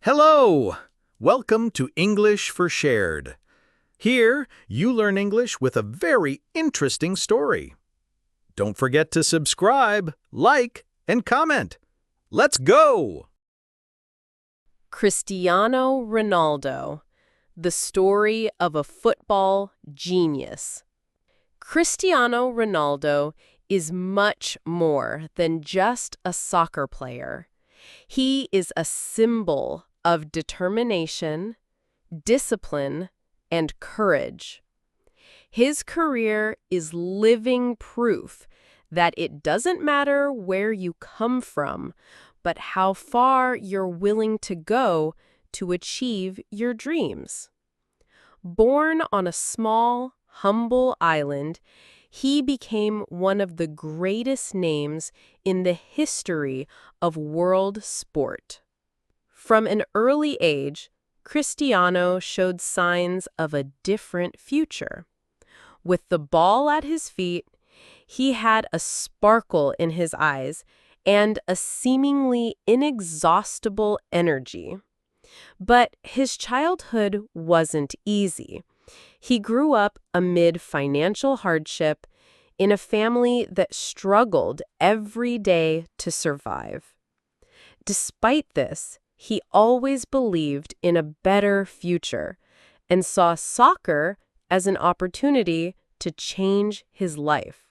Hello! Welcome to English for Shared. Here, you learn English with a very interesting story. Don't forget to subscribe, like, and comment. Let's go! Cristiano Ronaldo, the story of a football genius. Cristiano Ronaldo is much more than just a soccer player. He is a symbol of determination, discipline, and courage. His career is living proof that it doesn't matter where you come from, but how far you're willing to go to achieve your dreams. Born on a small, humble island, he became one of the greatest names in the history of world sport. From an early age, Cristiano showed signs of a different future. With the ball at his feet, he had a sparkle in his eyes and a seemingly inexhaustible energy. But his childhood wasn't easy. He grew up amid financial hardship in a family that struggled every day to survive. Despite this, he always believed in a better future and saw soccer as an opportunity to change his life.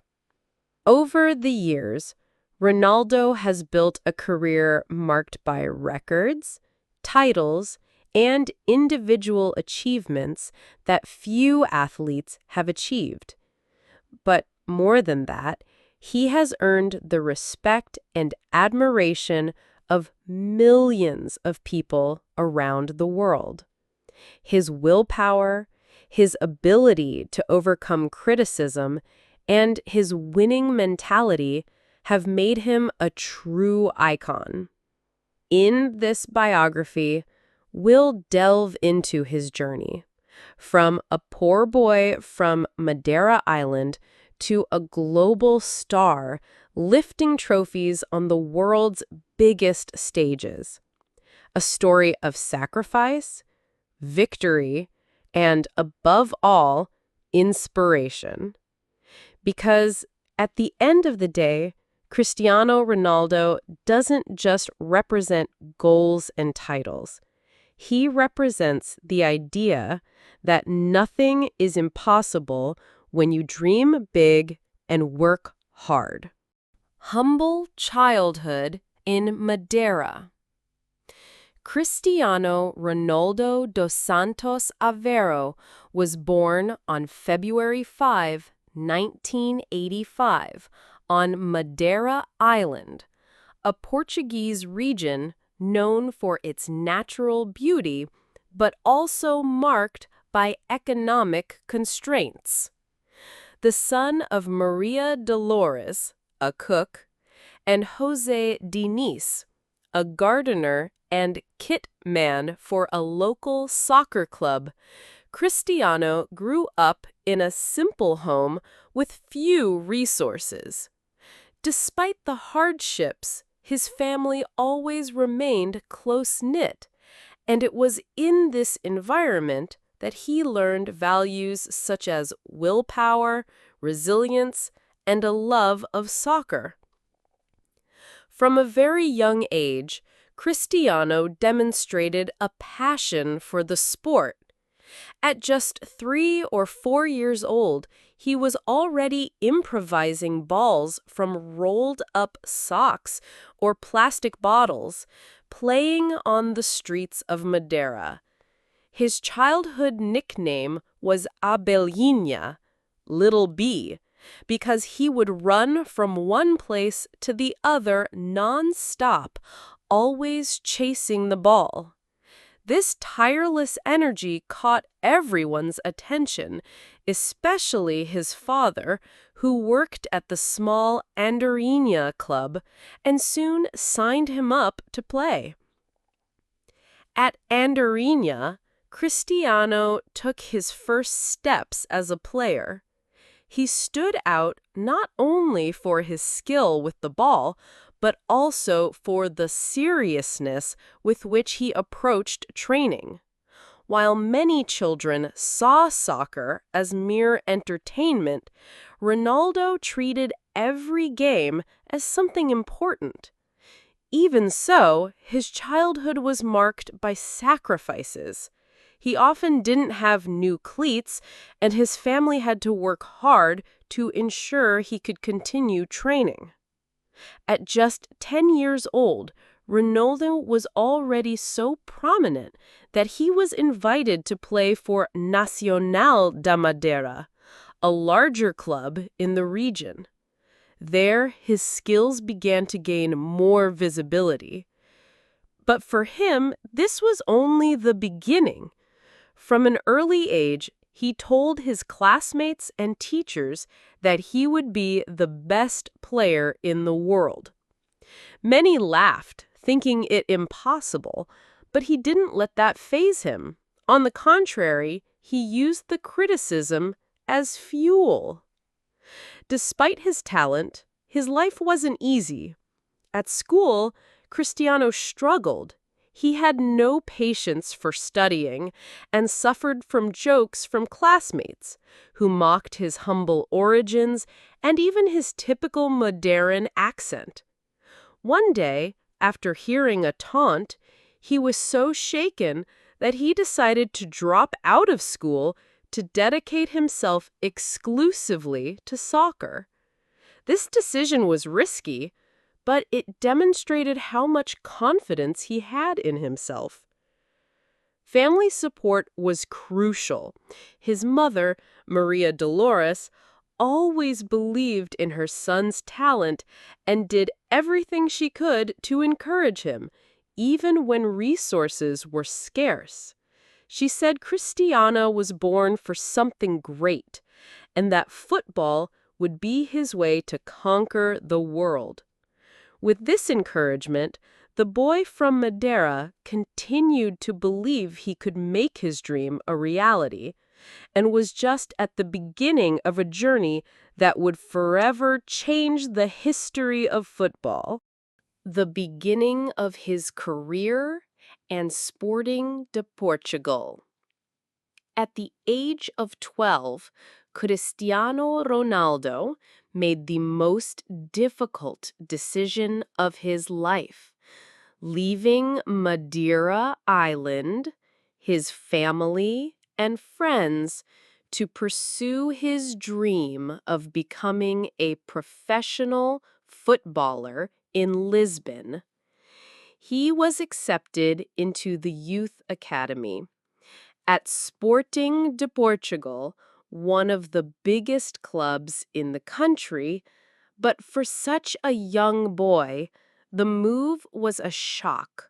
Over the years, Ronaldo has built a career marked by records, titles, and individual achievements that few athletes have achieved. But more than that, he has earned the respect and admiration of millions of people around the world. His willpower, his ability to overcome criticism, and his winning mentality have made him a true icon. In this biography, we'll delve into his journey, from a poor boy from Madeira Island to a global star lifting trophies on the world's biggest stages. A story of sacrifice, victory, and above all, inspiration. Because at the end of the day, Cristiano Ronaldo doesn't just represent goals and titles. He represents the idea that nothing is impossible when you dream big and work hard. Humble childhood in Madeira. Cristiano Ronaldo dos Santos Aveiro was born on February 5, 1985, on Madeira Island, a Portuguese region known for its natural beauty, but also marked by economic constraints. The son of Maria Dolores, a cook, and José Diniz, a gardener and kit man for a local soccer club, Cristiano grew up in a simple home with few resources. Despite the hardships, his family always remained close-knit, and it was in this environment that he learned values such as willpower, resilience, and a love of soccer. From a very young age, Cristiano demonstrated a passion for the sport. At just 3 or 4 years old, he was already improvising balls from rolled-up socks or plastic bottles, playing on the streets of Madeira. His childhood nickname was Abelhinha, Little Bee, because he would run from one place to the other non-stop, always chasing the ball. This tireless energy caught everyone's attention, especially his father, who worked at the small Andorinha club and soon signed him up to play. At Andorinha, Cristiano took his first steps as a player. He stood out not only for his skill with the ball, but also for the seriousness with which he approached training. While many children saw soccer as mere entertainment, Ronaldo treated every game as something important. Even so, his childhood was marked by sacrifices. He often didn't have new cleats, and his family had to work hard to ensure he could continue training. At just 10 years old, Ronaldo was already so prominent that he was invited to play for Nacional da Madeira, a larger club in the region. There, his skills began to gain more visibility. But for him, this was only the beginning. From an early age, he told his classmates and teachers that he would be the best player in the world. Many laughed, thinking it impossible, but he didn't let that faze him. On the contrary, he used the criticism as fuel. Despite his talent, his life wasn't easy. At school, Cristiano struggled. He had no patience for studying and suffered from jokes from classmates who mocked his humble origins and even his typical Madeiran accent. One day, after hearing a taunt, he was so shaken that he decided to drop out of school to dedicate himself exclusively to soccer. This decision was risky, but it demonstrated how much confidence he had in himself. Family support was crucial. His mother, Maria Dolores, always believed in her son's talent and did everything she could to encourage him, even when resources were scarce. She said Cristiano was born for something great, and that football would be his way to conquer the world. With this encouragement, the boy from Madeira continued to believe he could make his dream a reality, and was just at the beginning of a journey that would forever change the history of football. The beginning of his career and Sporting de Portugal. At the age of 12, Cristiano Ronaldo made the most difficult decision of his life, leaving Madeira Island, his family, and friends to pursue his dream of becoming a professional footballer in Lisbon. He was accepted into the youth academy at Sporting de Portugal, one of the biggest clubs in the country, but for such a young boy, the move was a shock.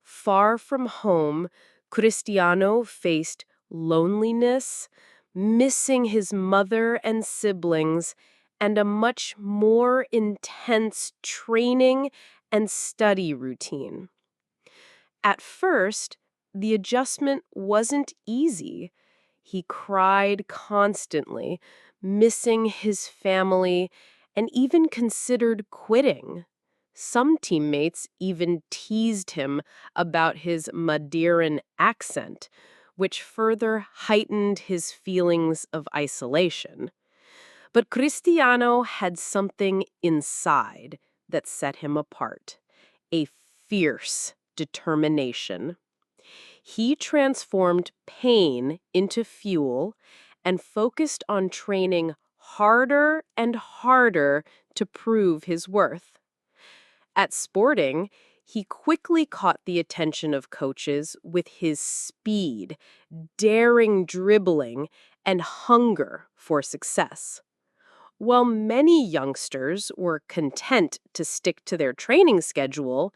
Far from home, Cristiano faced loneliness, missing his mother and siblings, and a much more intense training and study routine. At first, the adjustment wasn't easy. He cried constantly, missing his family, and even considered quitting. Some teammates even teased him about his Madeiran accent, which further heightened his feelings of isolation. But Cristiano had something inside that set him apart, a fierce determination. He transformed pain into fuel and focused on training harder and harder to prove his worth. At Sporting, he quickly caught the attention of coaches with his speed, daring dribbling, and hunger for success. While many youngsters were content to stick to their training schedule,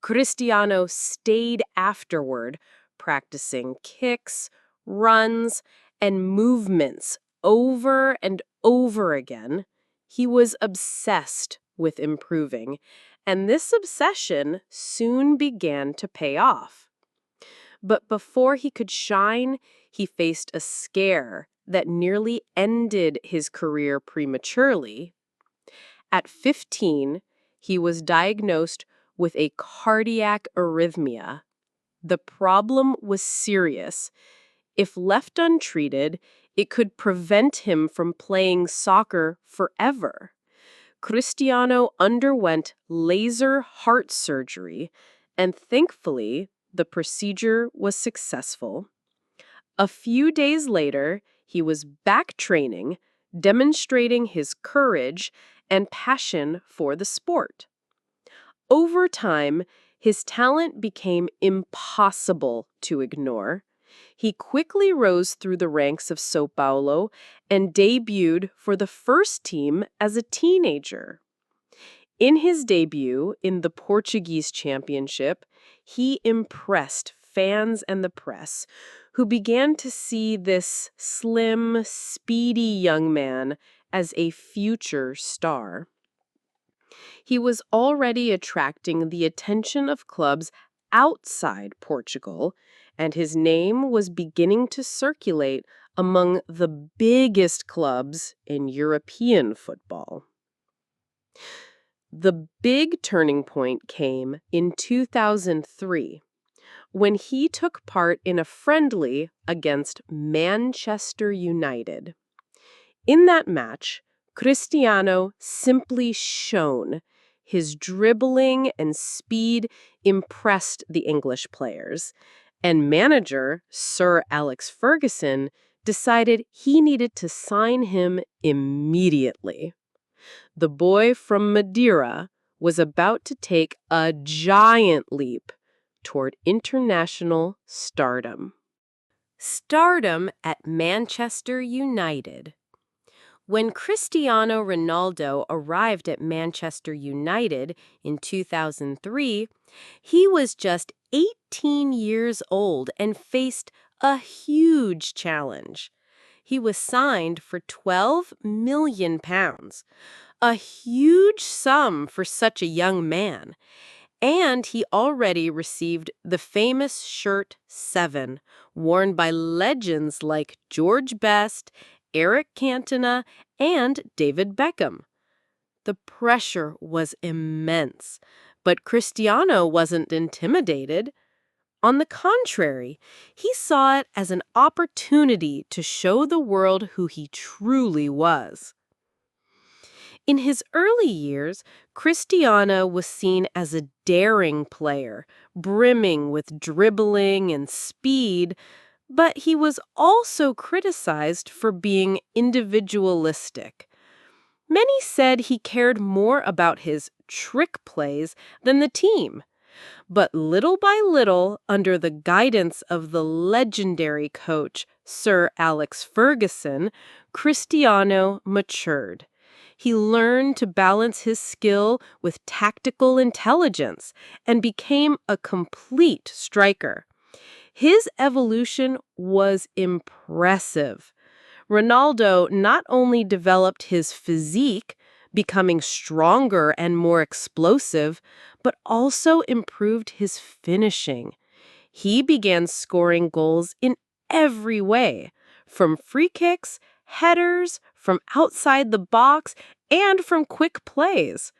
Cristiano stayed afterward, practicing kicks, runs, and movements over and over again. He was obsessed with improving, and this obsession soon began to pay off. But before he could shine, he faced a scare that nearly ended his career prematurely. At 15, he was diagnosed with a cardiac arrhythmia. The problem was serious. If left untreated, it could prevent him from playing soccer forever. Cristiano underwent laser heart surgery, and thankfully, the procedure was successful. A few days later, he was back training, demonstrating his courage and passion for the sport. Over time, his talent became impossible to ignore. He quickly rose through the ranks of São Paulo and debuted for the first team as a teenager. In his debut in the Portuguese Championship, he impressed fans and the press, who began to see this slim, speedy young man as a future star. He was already attracting the attention of clubs outside Portugal, and his name was beginning to circulate among the biggest clubs in European football. The big turning point came in 2003, when he took part in a friendly against Manchester United. In that match, Cristiano simply shone. His dribbling and speed impressed the English players, and manager Sir Alex Ferguson decided he needed to sign him immediately. The boy from Madeira was about to take a giant leap toward international stardom. Stardom at Manchester United. When Cristiano Ronaldo arrived at Manchester United in 2003, he was just 18 years old and faced a huge challenge. He was signed for £12 million, a huge sum for such a young man. And he already received the famous shirt 7, worn by legends like George Best, Eric Cantona, and David Beckham. The pressure was immense, but Cristiano wasn't intimidated. On the contrary, he saw it as an opportunity to show the world who he truly was. In his early years, Cristiano was seen as a daring player, brimming with dribbling and speed, but he was also criticized for being individualistic. Many said he cared more about his trick plays than the team. But little by little, under the guidance of the legendary coach, Sir Alex Ferguson, Cristiano matured. He learned to balance his skill with tactical intelligence and became a complete striker. His evolution was impressive. Ronaldo not only developed his physique, becoming stronger and more explosive, but also improved his finishing. He began scoring goals in every way, from free kicks, headers, from outside the box, and from quick plays.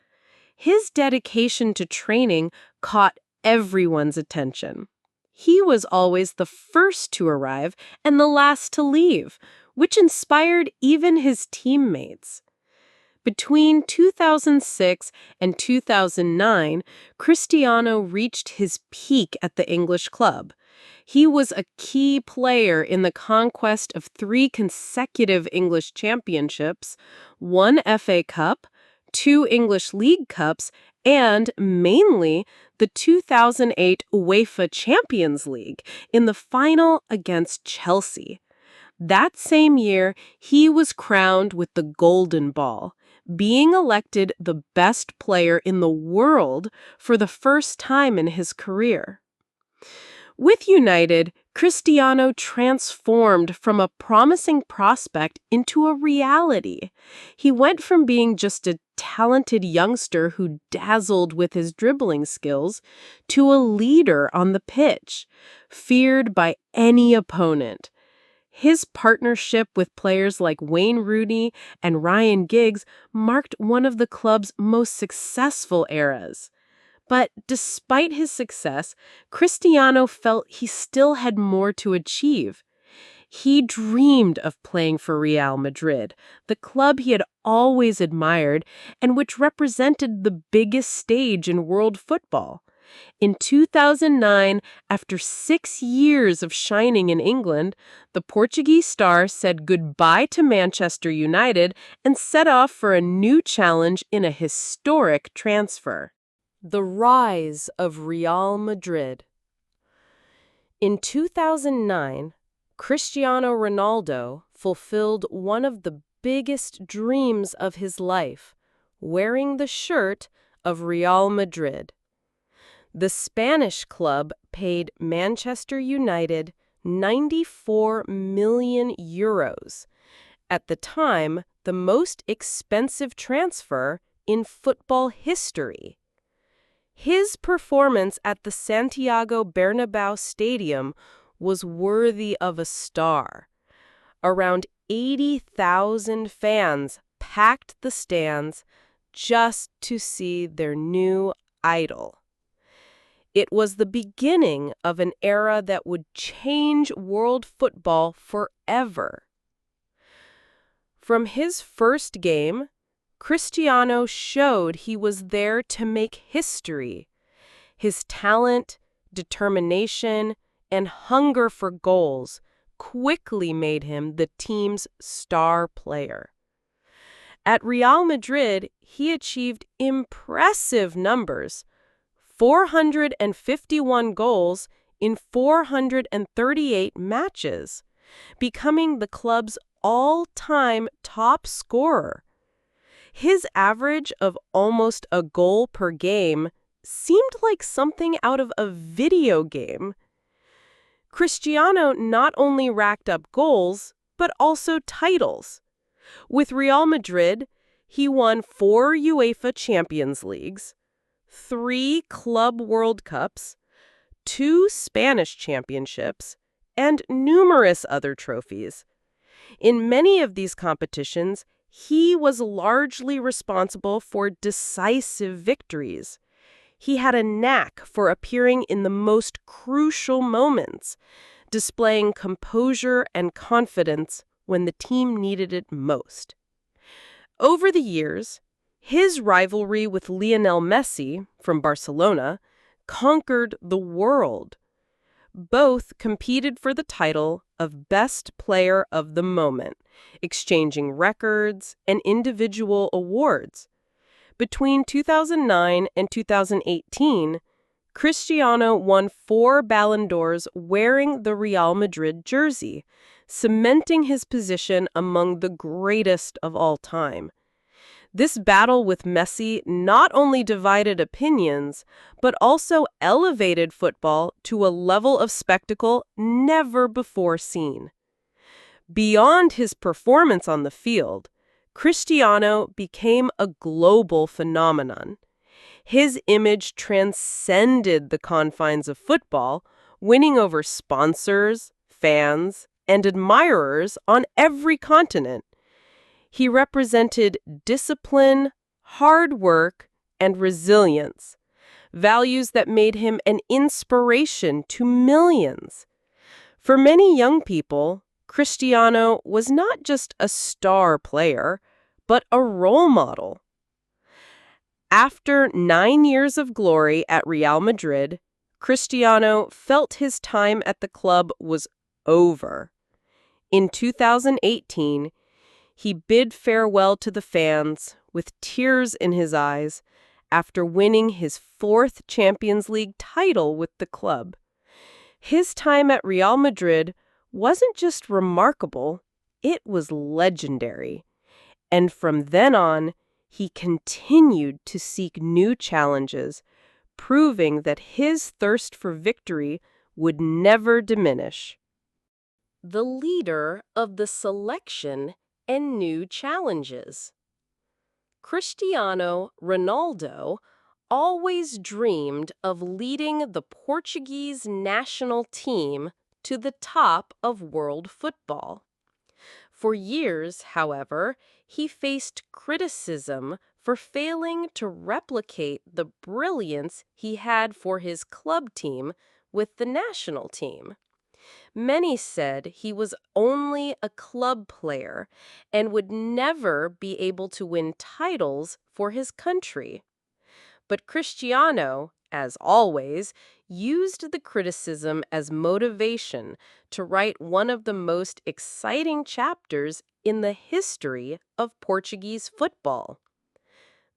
His dedication to training caught everyone's attention. He was always the first to arrive and the last to leave, which inspired even his teammates. Between 2006 and 2009, Cristiano reached his peak at the English club. He was a key player in the conquest of 3 consecutive English championships, 1 FA Cup, 2 English League Cups, and, mainly, the 2008 UEFA Champions League in the final against Chelsea. That same year, he was crowned with the Golden Ball, being elected the best player in the world for the first time in his career. With United, Cristiano transformed from a promising prospect into a reality. He went from being just a talented youngster who dazzled with his dribbling skills to a leader on the pitch, feared by any opponent. His partnership with players like Wayne Rooney and Ryan Giggs marked one of the club's most successful eras. But despite his success, Cristiano felt he still had more to achieve. He dreamed of playing for Real Madrid, the club he had always admired and which represented the biggest stage in world football. In 2009, after 6 years of shining in England, the Portuguese star said goodbye to Manchester United and set off for a new challenge in a historic transfer. The rise of Real Madrid. In 2009, Cristiano Ronaldo fulfilled one of the biggest dreams of his life, wearing the shirt of Real Madrid. The Spanish club paid Manchester United 94 million euros, at the time the most expensive transfer in football history. His performance at the Santiago Bernabéu Stadium was worthy of a star. Around 80,000 fans packed the stands just to see their new idol. It was the beginning of an era that would change world football forever. From his first game, Cristiano showed he was there to make history. His talent, determination, and hunger for goals quickly made him the team's star player. At Real Madrid, he achieved impressive numbers: 451 goals in 438 matches, becoming the club's all-time top scorer. His average of almost a goal per game seemed like something out of a video game. Cristiano not only racked up goals, but also titles. With Real Madrid, he won 4 UEFA Champions Leagues, 3 Club World Cups, 2 Spanish championships, and numerous other trophies. In many of these competitions, he was largely responsible for decisive victories. He had a knack for appearing in the most crucial moments, displaying composure and confidence when the team needed it most. Over the years, his rivalry with Lionel Messi from Barcelona conquered the world. Both competed for the title of Best Player of the Moment, exchanging records and individual awards. Between 2009 and 2018, Cristiano won 4 Ballon d'Ors wearing the Real Madrid jersey, cementing his position among the greatest of all time. This battle with Messi not only divided opinions, but also elevated football to a level of spectacle never before seen. Beyond his performance on the field, Cristiano became a global phenomenon. His image transcended the confines of football, winning over sponsors, fans, and admirers on every continent. He represented discipline, hard work, and resilience, values that made him an inspiration to millions. For many young people, Cristiano was not just a star player, but a role model. After 9 years of glory at Real Madrid, Cristiano felt his time at the club was over. In 2018, he bid farewell to the fans with tears in his eyes after winning his 4th Champions League title with the club. His time at Real Madrid wasn't just remarkable, it was legendary. And from then on, he continued to seek new challenges, proving that his thirst for victory would never diminish. The leader of the selection and new challenges. Cristiano Ronaldo always dreamed of leading the Portuguese national team to the top of world football. For years, however, he faced criticism for failing to replicate the brilliance he had for his club team with the national team. Many said he was only a club player and would never be able to win titles for his country. But Cristiano, as always, used the criticism as motivation to write one of the most exciting chapters in the history of Portuguese football.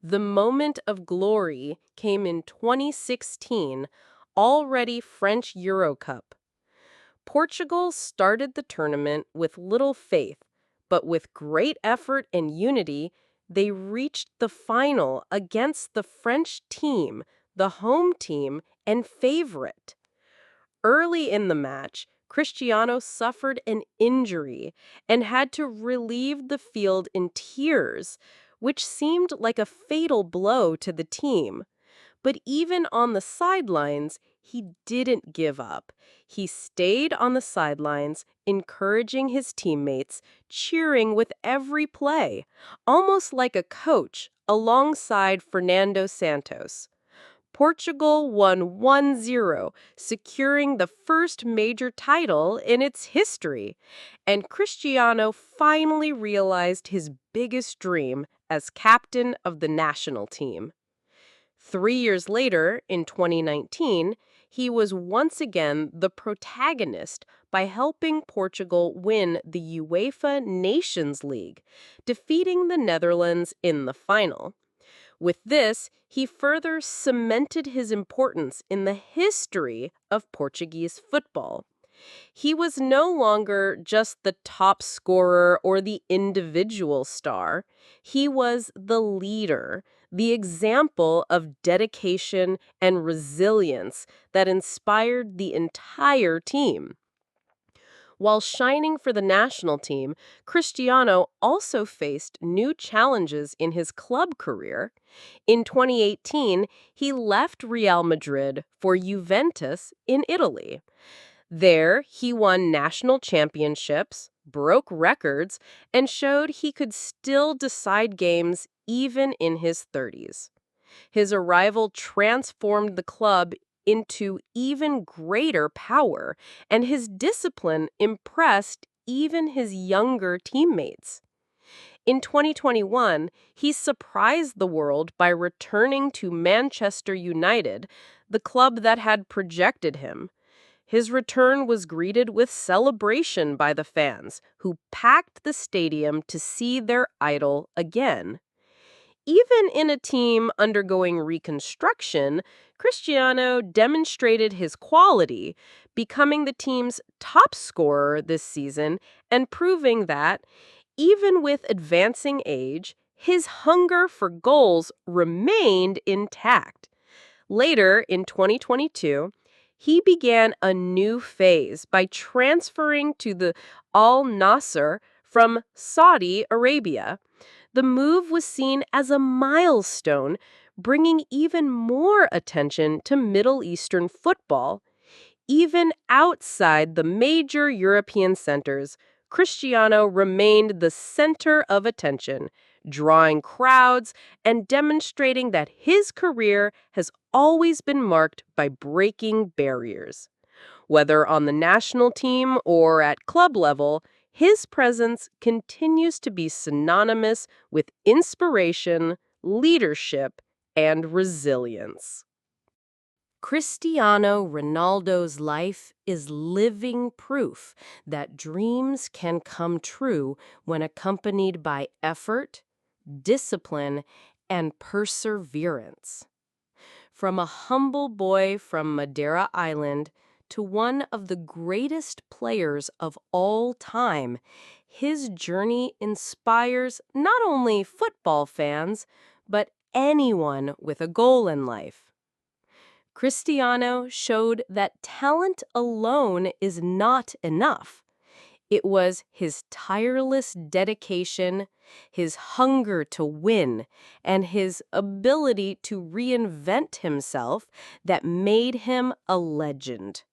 The moment of glory came in 2016, already French Euro Cup. Portugal started the tournament with little faith, but with great effort and unity, they reached the final against the French team, the home team and favorite. Early in the match, Cristiano suffered an injury and had to relieve the field in tears, which seemed like a fatal blow to the team. But even on the sidelines, he didn't give up. He stayed on the sidelines, encouraging his teammates, cheering with every play, almost like a coach alongside Fernando Santos. Portugal won 1-0, securing the first major title in its history, and Cristiano finally realized his biggest dream as captain of the national team. 3 years later, in 2019, he was once again the protagonist by helping Portugal win the UEFA Nations League, defeating the Netherlands in the final. With this, he further cemented his importance in the history of Portuguese football. He was no longer just the top scorer or the individual star. He was the leader, the example of dedication and resilience that inspired the entire team. While shining for the national team, Cristiano also faced new challenges in his club career. In 2018, he left Real Madrid for Juventus in Italy. There, he won national championships, broke records, and showed he could still decide games even in his 30s. His arrival transformed the club into even greater power, and his discipline impressed even his younger teammates. In 2021, he surprised the world by returning to Manchester United, the club that had projected him. His return was greeted with celebration by the fans, who packed the stadium to see their idol again. Even in a team undergoing reconstruction, Cristiano demonstrated his quality, becoming the team's top scorer this season and proving that, even with advancing age, his hunger for goals remained intact. Later, in 2022, he began a new phase by transferring to the Al Nassr from Saudi Arabia. The move was seen as a milestone, bringing even more attention to Middle Eastern football. Even outside the major European centers, Cristiano remained the center of attention, drawing crowds and demonstrating that his career has always been marked by breaking barriers. Whether on the national team or at club level, his presence continues to be synonymous with inspiration, leadership, and resilience. Cristiano Ronaldo's life is living proof that dreams can come true when accompanied by effort, discipline, and perseverance. From a humble boy from Madeira Island to one of the greatest players of all time, his journey inspires not only football fans, but anyone with a goal in life. Cristiano showed that talent alone is not enough. It was his tireless dedication, his hunger to win, and his ability to reinvent himself that made him a legend.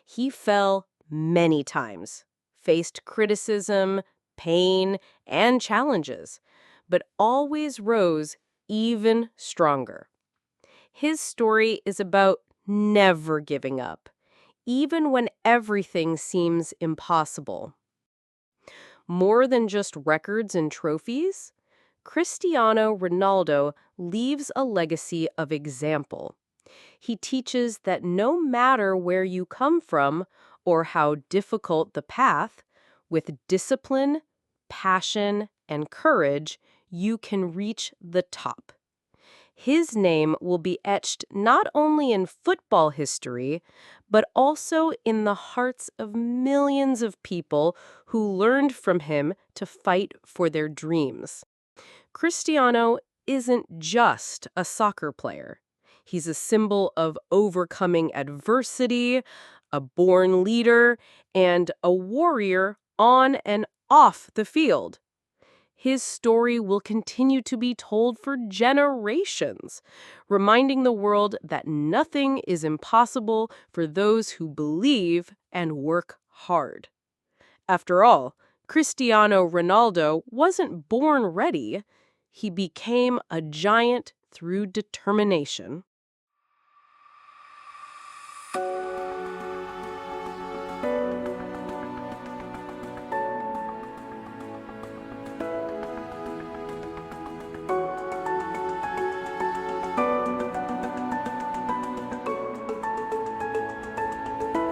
He fell many times, faced criticism, pain, and challenges, but always rose even stronger. His story is about never giving up, even when everything seems impossible. More than just records and trophies, Cristiano Ronaldo leaves a legacy of example. He teaches that no matter where you come from or how difficult the path, with discipline, passion, and courage, you can reach the top. His name will be etched not only in football history, but also in the hearts of millions of people who learned from him to fight for their dreams. Cristiano isn't just a soccer player. He's a symbol of overcoming adversity, a born leader, and a warrior on and off the field. His story will continue to be told for generations, reminding the world that nothing is impossible for those who believe and work hard. After all, Cristiano Ronaldo wasn't born ready. He became a giant through determination.